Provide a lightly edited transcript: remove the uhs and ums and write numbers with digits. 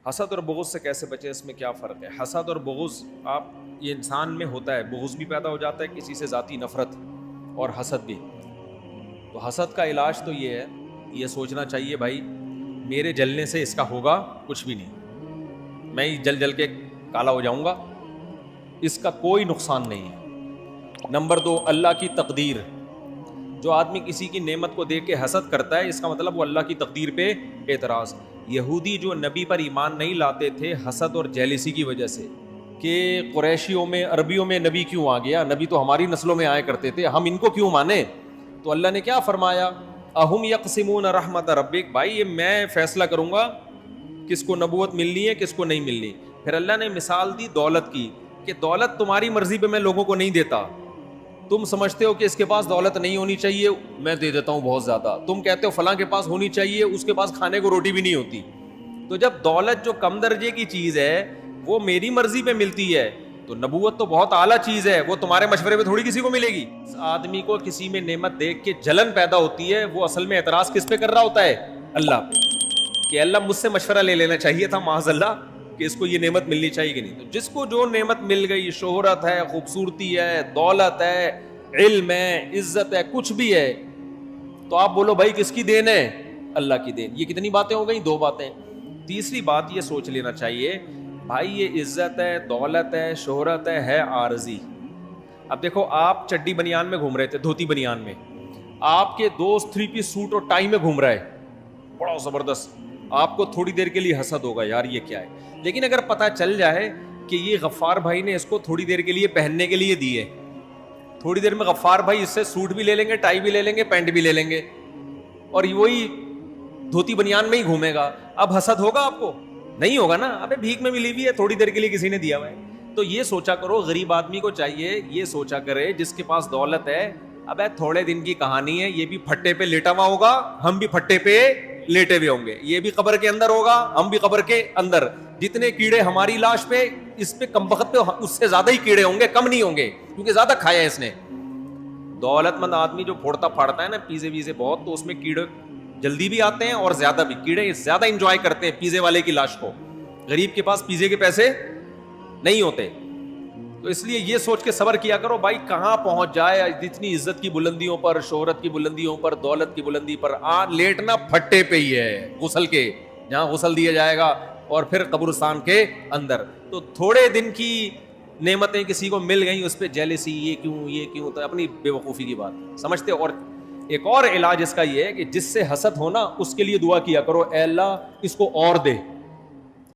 حسد اور بغض سے کیسے بچیں، اس میں کیا فرق ہے؟ حسد اور بغض یہ انسان میں ہوتا ہے، بغض بھی پیدا ہو جاتا ہے کسی سے، ذاتی نفرت، اور حسد بھی۔ تو حسد کا علاج تو یہ ہے، یہ سوچنا چاہیے بھائی میرے جلنے سے اس کا ہوگا کچھ بھی نہیں، میں ہی جل جل کے کالا ہو جاؤں گا، اس کا کوئی نقصان نہیں ہے۔ نمبر 2، اللہ کی تقدیر۔ جو آدمی کسی کی نعمت کو دیکھ کے حسد کرتا ہے، اس کا مطلب وہ اللہ کی تقدیر پہ اعتراض۔ یہودی جو نبی پر ایمان نہیں لاتے تھے حسد اور جیلسی کی وجہ سے، کہ قریشیوں میں، عربیوں میں نبی کیوں آ گیا، نبی تو ہماری نسلوں میں آیا کرتے تھے، ہم ان کو کیوں مانیں؟ تو اللہ نے کیا فرمایا؟ اہم یقسمون رحمت ربک، بھائی یہ میں فیصلہ کروں گا کس کو نبوت ملنی ہے کس کو نہیں ملنی۔ پھر اللہ نے مثال دی دولت کی، کہ دولت تمہاری مرضی پہ میں لوگوں کو نہیں دیتا، تم سمجھتے ہو کہ اس کے پاس دولت نہیں ہونی چاہیے، میں دے دیتا ہوں بہت زیادہ، تم کہتے ہو فلاں کے پاس ہونی چاہیے، اس کے پاس کھانے کو روٹی بھی نہیں ہوتی۔ تو جب دولت جو کم درجے کی چیز ہے وہ میری مرضی پہ ملتی ہے، تو نبوت تو بہت اعلیٰ چیز ہے، وہ تمہارے مشورے پہ تھوڑی کسی کو ملے گی۔ آدمی کو کسی میں نعمت دیکھ کے جلن پیدا ہوتی ہے، وہ اصل میں اعتراض کس پہ کر رہا ہوتا ہے؟ اللہ پہ، کہ اللہ مجھ سے مشورہ لے لینا چاہیے تھا معاذ اللہ کہ اس کو یہ نعمت ملنی چاہیے کہ نہیں۔ تو جس کو جو نعمت مل گئی، شہرت ہے، خوبصورتی ہے، دولت ہے، علم ہے، عزت ہے، کچھ بھی ہے، تو آپ بولو بھائی کس کی دین ہے؟ اللہ کی دین۔ یہ کتنی باتیں ہو گئیں؟ 2 باتیں۔ تیسری بات یہ سوچ لینا چاہیے بھائی یہ عزت ہے، دولت ہے، شہرت ہے عارضی۔ اب دیکھو آپ چڈی بنیان میں گھوم رہے تھے، دھوتی بنیان میں، آپ کے دوست 3 پیس سوٹ اور ٹائی میں گھوم رہا ہے، بڑا زبردست، آپ کو تھوڑی دیر کے لیے حسد ہوگا، یار یہ کیا ہے۔ لیکن اگر پتہ چل جائے کہ یہ غفار بھائی نے اس کو تھوڑی دیر کے لیے پہننے کے لیے دیے، تھوڑی دیر میں غفار بھائی اس سے سوٹ بھی لے لیں گے، ٹائی بھی لے لیں گے، پینٹ بھی لے لیں گے، اور وہی دھوتی بنیان میں ہی گھومے گا، اب حسد ہوگا آپ کو؟ نہیں ہوگا نا، ابے بھیک میں ملی ہوئی ہے، تھوڑی دیر کے لیے کسی نے دیا ہوا ہے۔ تو یہ سوچا کرو، غریب آدمی کو چاہیے یہ سوچا کرے جس کے پاس دولت ہے، ابے تھوڑے دن کی کہانی ہے، یہ بھی پھٹے پہ لیٹا ہوا ہوگا، ہم بھی پھٹے پہ لیٹے ہوئے ہوں گے، یہ بھی قبر کے اندر ہوگا، ہم بھی قبر کے اندر، جتنے کیڑے ہماری لاش پہ، اس پہ کم بخت پہ اس سے زیادہ ہی کیڑے ہوں گے، کم نہیں ہوں گے، کیونکہ زیادہ کھایا ہے اس نے۔ دولت مند آدمی جو پھوڑتا پھاڑتا ہے نا پیزے ویزے بہت، تو اس میں کیڑے جلدی بھی آتے ہیں اور زیادہ بھی، کیڑے زیادہ انجوائے کرتے ہیں پیزے والے کی لاش کو، غریب کے پاس پیزے کے پیسے نہیں ہوتے۔ تو اس لیے یہ سوچ کے صبر کیا کرو بھائی کہاں پہنچ جائے، جتنی عزت کی بلندیوں پر، شہرت کی بلندیوں پر، دولت کی بلندی پر، لیٹنا پھٹے پہ ہی ہے، غسل کے جہاں غسل دیا جائے گا، اور پھر قبرستان کے اندر۔ تو تھوڑے دن کی نعمتیں کسی کو مل گئیں، اس پہ جیلسی، یہ کیوں، تو اپنی بے وقوفی کی بات سمجھتے۔ اور ایک اور علاج اس کا یہ ہے کہ جس سے حسد ہونا اس کے لیے دعا کیا کرو، اے اللہ اس کو اور دے،